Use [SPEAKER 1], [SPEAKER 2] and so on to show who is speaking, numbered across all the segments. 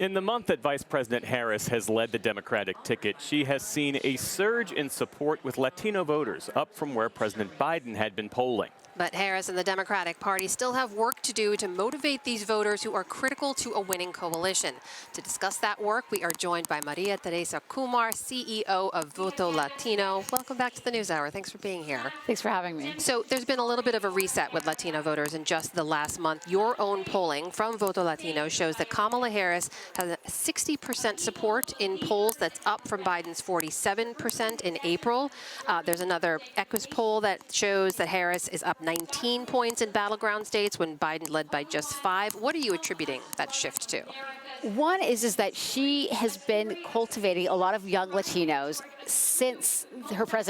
[SPEAKER 1] In the month that Vice President Harris has led the Democratic ticket, she has seen a surge in support with Latino voters, up from where President Biden had been polling.
[SPEAKER 2] But Harris and the Democratic Party still have work to do to motivate these voters who are critical to a winning coalition. To discuss that work, we are joined by Maria Teresa Kumar, CEO of Voto Latino. Welcome back to the NewsHour. Thanks for being here.
[SPEAKER 3] Thanks for having me.
[SPEAKER 2] So there's been a little bit of a reset with Latino voters in just the last month. Your own polling from Voto Latino shows that Kamala Harris has a 60% support in polls. That's up from Biden's 47% in April. There's another Equus poll that shows that Harris is up 19 points in battleground states when Biden led by just 5. What are you attributing that shift to?
[SPEAKER 3] One is that she has been cultivating a lot of young Latinos since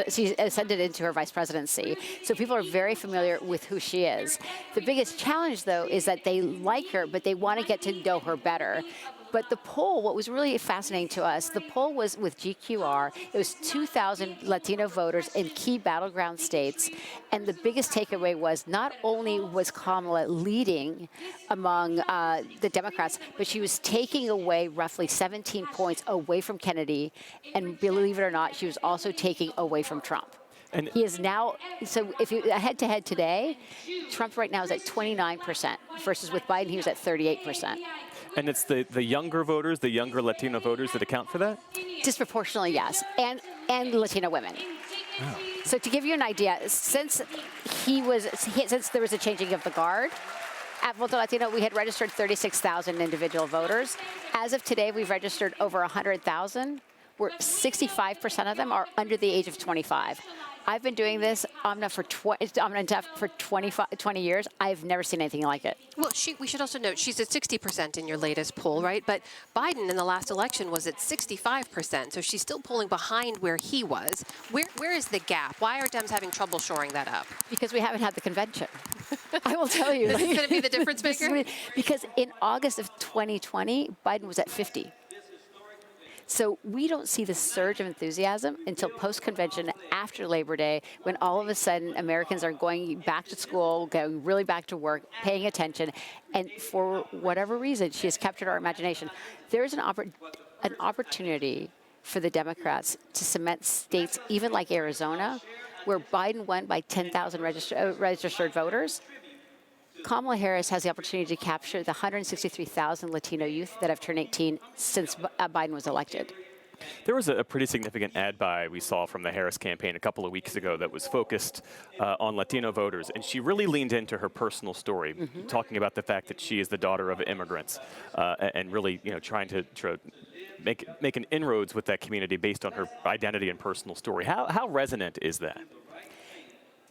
[SPEAKER 3] she ascended into her vice presidency. So people are very familiar with who she is. The biggest challenge, though, is that they like her, but they want to get to know her better. But the poll, what was really fascinating to us, the poll was with GQR. It was 2,000 Latino voters in key battleground states. And the biggest takeaway was not only was Kamala leading among the Democrats, but she was taking away roughly 17 points away from Kennedy. And believe it or not, she was also taking away from Trump. And he is now, so if you head-to-head today, Trump right now is at 29%, versus with Biden, he was at 38%.
[SPEAKER 1] And it's the younger voters, the younger Latino voters that account for that?
[SPEAKER 3] Disproportionately, yes, and Latino women.
[SPEAKER 1] Oh.
[SPEAKER 3] So to give you an idea, since there was a changing of the guard, at Voto Latino, we had registered 36,000 individual voters. As of today, we've registered over 100,000. Where 65% of them are under the age of 25. I've been doing this for 20 years. I've never seen anything like it.
[SPEAKER 2] Well, we should also note she's at 60% in your latest poll, right? But Biden in the last election was at 65%, so she's still polling behind where he was. Where is the gap? Why are Dems having trouble shoring that up?
[SPEAKER 3] Because we haven't had the convention. I will tell you.
[SPEAKER 2] This is going to be the difference maker?
[SPEAKER 3] Because in August of 2020, Biden was at 50. So we don't see the surge of enthusiasm until post-convention after Labor Day, when all of a sudden Americans are going back to school, going really back to work, paying attention. And for whatever reason, she has captured our imagination. There is an opportunity for the Democrats to cement states, even like Arizona, where Biden won by 10,000 registered voters. Kamala Harris has the opportunity to capture the 163,000 Latino youth that have turned 18 since Biden was elected.
[SPEAKER 1] There was a pretty significant ad buy we saw from the Harris campaign a couple of weeks ago that was focused on Latino voters, and she really leaned into her personal story, talking about the fact that she is the daughter of immigrants, and really, trying to make an inroads with that community based on her identity and personal story. How resonant is that?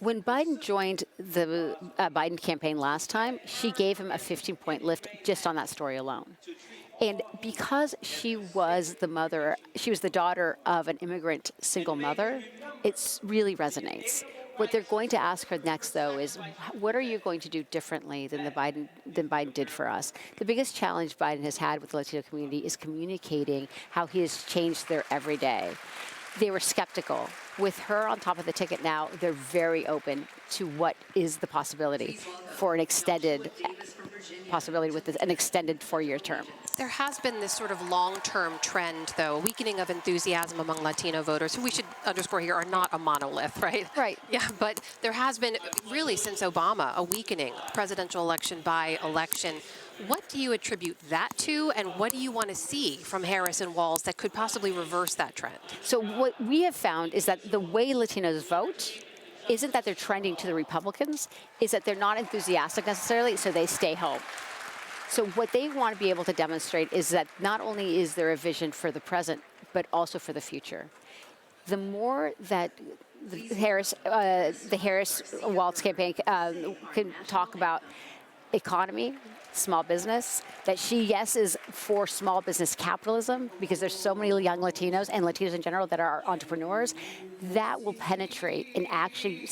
[SPEAKER 3] When Biden joined the Biden campaign last time, she gave him a 15-point lift just on that story alone. And because she was the daughter of an immigrant single mother, it really resonates. What they're going to ask her next, though, is what are you going to do differently than Biden did for us? The biggest challenge Biden has had with the Latino community is communicating how he has changed their everyday. They were skeptical. With her on top of the ticket now, they're very open to what is the possibility for an extended possibility with an extended 4-year term.
[SPEAKER 2] There has been this sort of long-term trend, though, a weakening of enthusiasm among Latino voters, who we should underscore here are not a monolith, right?
[SPEAKER 3] Right.
[SPEAKER 2] Yeah, but there has been, really since Obama, a weakening, presidential election by election. What do you attribute that to, and what do you want to see from Harris and Walz that could possibly reverse that trend?
[SPEAKER 3] So what we have found is that the way Latinos vote isn't that they're trending to the Republicans, is that they're not enthusiastic necessarily, so they stay home. So what they want to be able to demonstrate is that not only is there a vision for the present, but also for the future. The more that the Harris-Walz campaign can talk about economy, small business, that she, yes, is for small business capitalism, because there's so many young Latinos and Latinos in general that are entrepreneurs, that will penetrate and actually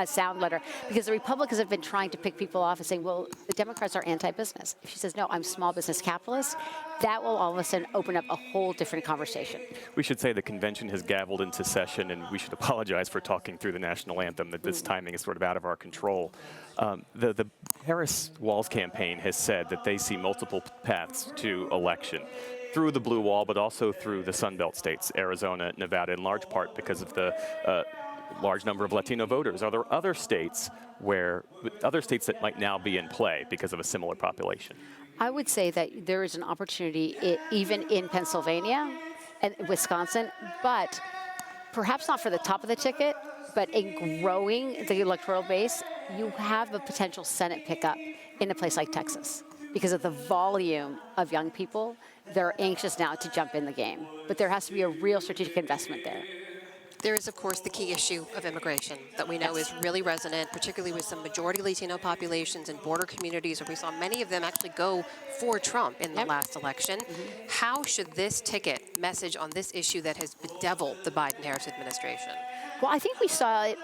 [SPEAKER 3] sound better. Because the Republicans have been trying to pick people off and saying, well, the Democrats are anti-business. If she says, no, I'm small business capitalist, that will all of a sudden open up a whole different conversation.
[SPEAKER 1] We should say the convention has gavelled into session, and we should apologize for talking through the national anthem, that this timing is sort of out of our control. The Harris-Walz campaign has said said that they see multiple paths to election through the blue wall, but also through the Sun Belt states, Arizona, Nevada, in large part because of the large number of Latino voters. Are there other states that might now be in play because of a similar population?
[SPEAKER 3] I would say that there is an opportunity even in Pennsylvania and Wisconsin, but perhaps not for the top of the ticket, but in growing the electoral base, you have a potential Senate pickup in a place like Texas because of the volume of young people. They're anxious now to jump in the game, but there has to be a real strategic investment there.
[SPEAKER 2] There is, of course, the key issue of immigration that we know is really resonant, particularly with some majority Latino populations and border communities, where we saw many of them actually go for Trump in the last election. How should this ticket message on this issue that has bedeviled the Biden-Harris administration?
[SPEAKER 3] Well, I think we saw it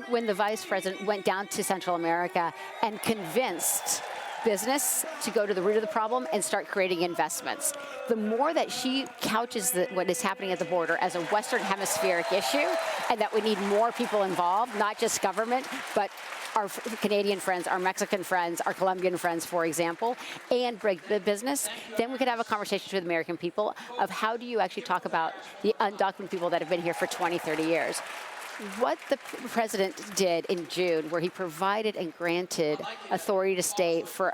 [SPEAKER 3] when the vice president went down to Central America and convinced business to go to the root of the problem and start creating investments. The more that she couches what is happening at the border as a Western hemispheric issue, and that we need more people involved, not just government, but our Canadian friends, our Mexican friends, our Colombian friends, for example, and break the business, then we could have a conversation with American people of how do you actually talk about the undocumented people that have been here for 20, 30 years. What the president did in June, where he provided and granted authority to stay for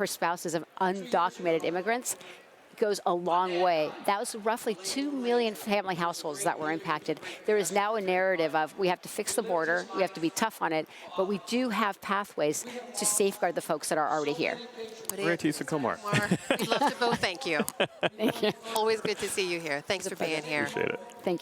[SPEAKER 3] spouses of undocumented immigrants, goes a long way. That was roughly 2 million family households that were impacted. There is now a narrative of we have to fix the border, we have to be tough on it, but we do have pathways to safeguard the folks that are already here.
[SPEAKER 1] Maria Tisa Komar.
[SPEAKER 2] We'd love to both thank you.
[SPEAKER 3] Thank you.
[SPEAKER 2] Always good to see you here. Thanks for being here.
[SPEAKER 1] Appreciate it.
[SPEAKER 3] Thank you.